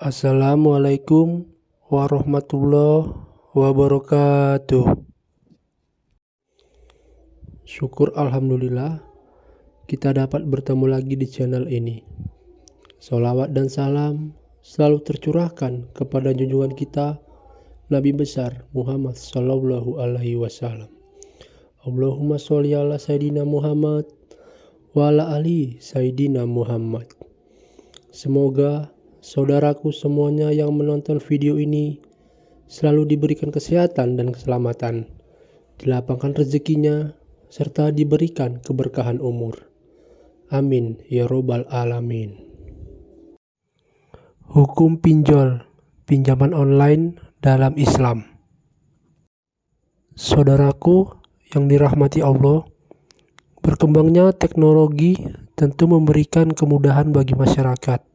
Assalamualaikum warahmatullahi wabarakatuh. Syukur alhamdulillah kita dapat bertemu lagi di channel ini. Sholawat dan salam selalu tercurahkan kepada junjungan kita Nabi besar Muhammad Sallallahu Alaihi Wasallam. Allahumma sholli ala Sayyidina Muhammad wa ala ali Sayyidina Muhammad. Semoga saudaraku semuanya yang menonton video ini selalu diberikan kesehatan dan keselamatan, dilapangkan rezekinya, serta diberikan keberkahan umur. Amin ya robbal alamin. Hukum pinjol, pinjaman online dalam Islam. Saudaraku yang dirahmati Allah, berkembangnya teknologi tentu memberikan kemudahan bagi masyarakat,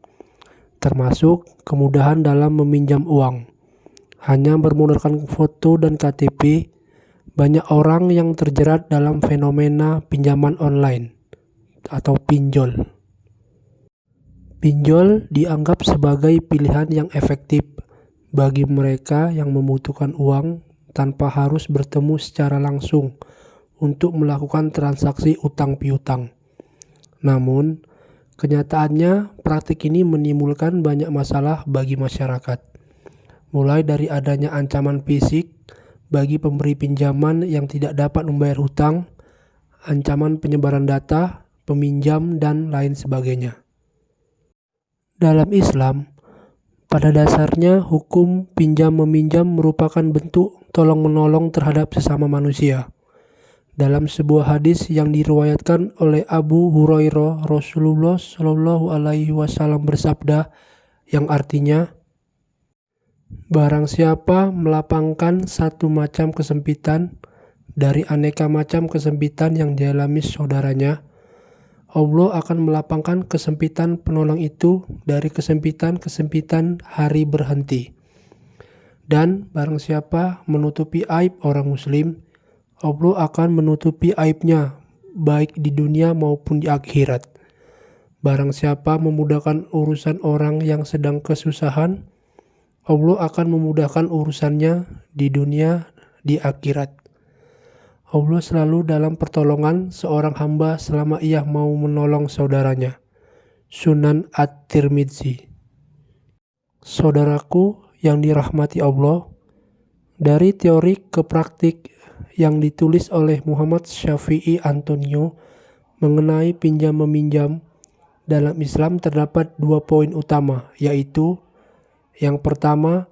termasuk kemudahan dalam meminjam uang. Hanya bermodalkan foto dan KTP, banyak orang yang terjerat dalam fenomena pinjaman online atau pinjol. Pinjol dianggap sebagai pilihan yang efektif bagi mereka yang membutuhkan uang tanpa harus bertemu secara langsung untuk melakukan transaksi utang piutang. Namun, kenyataannya, praktik ini menimbulkan banyak masalah bagi masyarakat. Mulai dari adanya ancaman fisik bagi pemberi pinjaman yang tidak dapat membayar hutang, ancaman penyebaran data, peminjam, dan lain sebagainya. Dalam Islam, pada dasarnya hukum pinjam-meminjam merupakan bentuk tolong-menolong terhadap sesama manusia. Dalam sebuah hadis yang diriwayatkan oleh Abu Hurairah, Rasulullah Shallallahu Alaihi Wasallam bersabda, yang artinya, barang siapa melapangkan satu macam kesempitan dari aneka macam kesempitan yang dialami saudaranya, Allah akan melapangkan kesempitan penolong itu dari kesempitan-kesempitan hari berhenti. Dan barang siapa menutupi aib orang muslim, Allah akan menutupi aibnya, baik di dunia maupun di akhirat. Barang siapa memudahkan urusan orang yang sedang kesusahan, Allah akan memudahkan urusannya di dunia, di akhirat. Allah selalu dalam pertolongan seorang hamba selama ia mau menolong saudaranya. Sunan At-Tirmidzi. Saudaraku yang dirahmati Allah, dari teori ke praktik yang ditulis oleh Muhammad Syafi'i Antonio mengenai pinjam-meminjam dalam Islam terdapat 2 poin utama, yaitu yang pertama,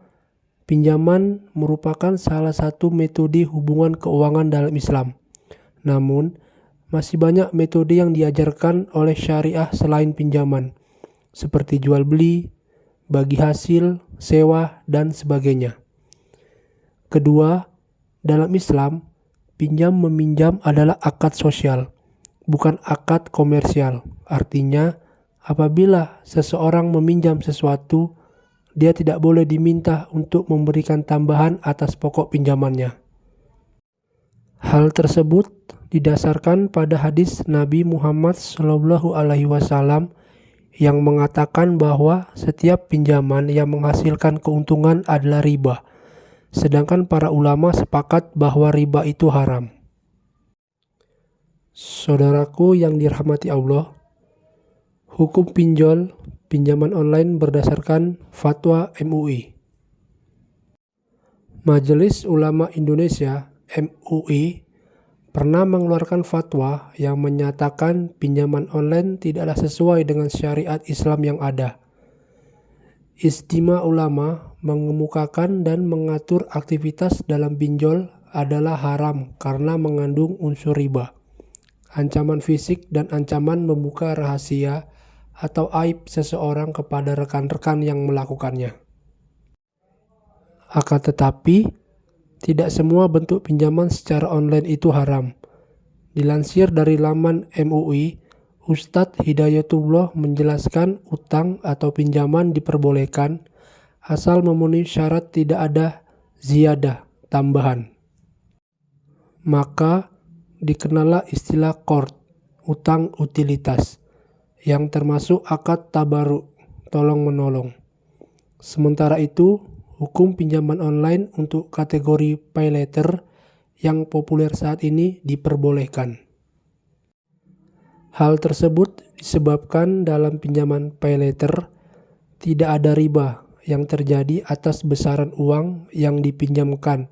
pinjaman merupakan salah satu metode hubungan keuangan dalam Islam. Namun, masih banyak metode yang diajarkan oleh syariah selain pinjaman, seperti jual beli, bagi hasil, sewa, dan sebagainya. Kedua, dalam Islam, pinjam-meminjam adalah akad sosial, bukan akad komersial. Artinya, apabila seseorang meminjam sesuatu, dia tidak boleh diminta untuk memberikan tambahan atas pokok pinjamannya. Hal tersebut didasarkan pada hadis Nabi Muhammad SAW yang mengatakan bahwa setiap pinjaman yang menghasilkan keuntungan adalah riba. Sedangkan para ulama sepakat bahwa riba itu haram. Saudaraku yang dirahmati Allah, hukum pinjol, pinjaman online berdasarkan fatwa MUI. Majelis Ulama Indonesia (MUI) pernah mengeluarkan fatwa yang menyatakan pinjaman online tidaklah sesuai dengan syariat Islam yang ada. Ijtima ulama mengemukakan dan mengatur aktivitas dalam pinjol adalah haram karena mengandung unsur riba, ancaman fisik dan ancaman membuka rahasia atau aib seseorang kepada rekan-rekan yang melakukannya. Akan tetapi, tidak semua bentuk pinjaman secara online itu haram. Dilansir dari laman MUI, Ustadz Hidayatullah menjelaskan utang atau pinjaman diperbolehkan asal memenuhi syarat tidak ada ziyadah, tambahan. Maka dikenallah istilah qard, utang utilitas, yang termasuk akad tabaruk, tolong-menolong. Sementara itu, hukum pinjaman online untuk kategori pay later yang populer saat ini diperbolehkan. Hal tersebut disebabkan dalam pinjaman pay later tidak ada riba yang terjadi atas besaran uang yang dipinjamkan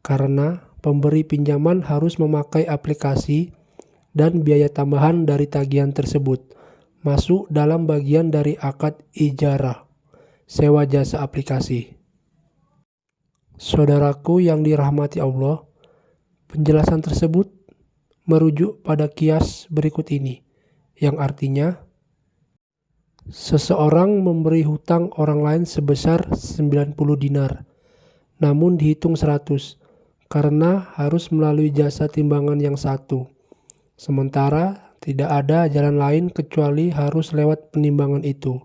karena pemberi pinjaman harus memakai aplikasi dan biaya tambahan dari tagihan tersebut masuk dalam bagian dari akad ijarah, sewa jasa aplikasi. Saudaraku yang dirahmati Allah, penjelasan tersebut merujuk pada kias berikut ini, yang artinya seseorang memberi hutang orang lain sebesar 90 dinar, namun dihitung 100 karena harus melalui jasa timbangan yang satu. Sementara tidak ada jalan lain kecuali harus lewat penimbangan itu.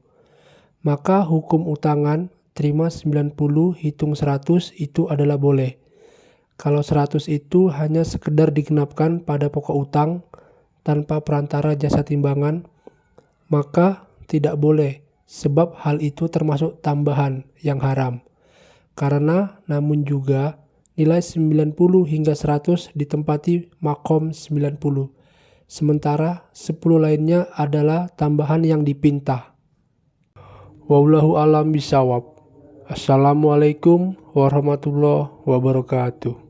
Maka hukum utangan terima 90 hitung 100 itu adalah boleh. Kalau 100 itu hanya sekedar digenapkan pada pokok utang tanpa perantara jasa timbangan, maka tidak boleh sebab hal itu termasuk tambahan yang haram. Karena namun juga nilai 90 hingga 100 ditempati makom 90. Sementara 10 lainnya adalah tambahan yang dipinta. Wallahu a'lam bishawab. Assalamualaikum warahmatullahi wabarakatuh.